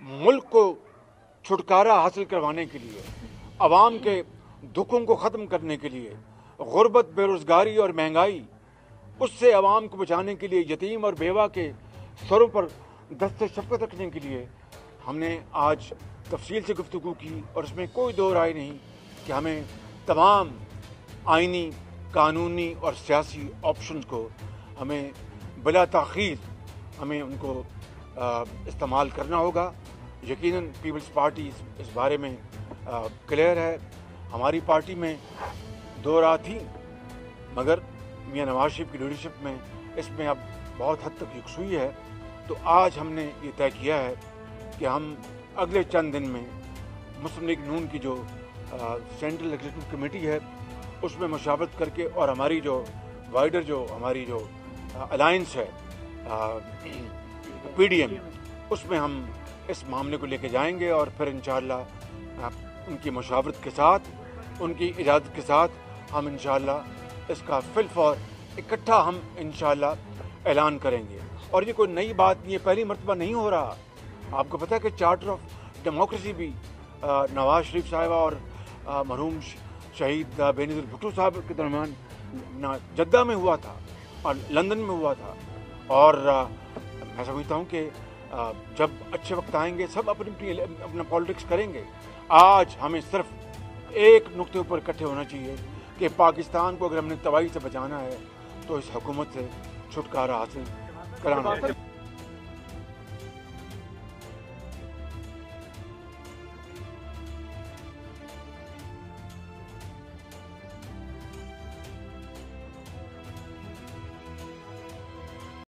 मुल्क को छुटकारा हासिल करवाने के लिए, आवाम के दुखों को ख़त्म करने के लिए, गुर्बत, बेरोज़गारी और महंगाई, उससे आवाम को बचाने के लिए, यतीम और बेवा के सरों पर दस्ते शफ़क़त रखने के लिए हमने आज तफसील से गुफ्तगू की। और इसमें कोई दो राय नहीं कि हमें तमाम आइनी, कानूनी और सियासी ऑप्शंस को हमें बिला ताख़ीर हमें उनको इस्तेमाल करना होगा। यकीनन पीपल्स पार्टी इस बारे में क्लियर है। हमारी पार्टी में दो राह थी, मगर मियां नवाज शरीफ की लीडरशिप में इसमें अब बहुत हद तक यकसुई है। तो आज हमने ये तय किया है कि हम अगले चंद दिन में मुस्लिम लीग नून की जो सेंट्रल एग्जीक्यूटिव कमेटी है उसमें मशावरत करके, और हमारी जो वाइडर जो हमारी जो अलायंस है PDM, उसमें हम इस मामले को लेके जाएंगे और फिर इंशाअल्लाह उनकी मशावरत के साथ, उनकी इजाज़त के साथ हम इंशाअल्लाह इसका फिलफौर इकट्ठा हम इंशाअल्लाह ऐलान करेंगे। और ये कोई नई बात नहीं है, पहली मरतबा नहीं हो रहा। आपको पता है कि चार्टर ऑफ डेमोक्रेसी भी नवाज शरीफ साहिबा और मरहूम शहीद बेनज़ीर भुट्टो साहब के दरमियान जद्दा में हुआ था और लंदन में हुआ था। और मैं समझता हूँ कि जब अच्छे वक्त आएंगे सब अपना पॉलिटिक्स करेंगे। आज हमें सिर्फ एक नुक्ते ऊपर इकट्ठे होना चाहिए कि पाकिस्तान को अगर हमने तबाही से बचाना है तो इस हुकूमत से छुटकारा हासिल कराना है।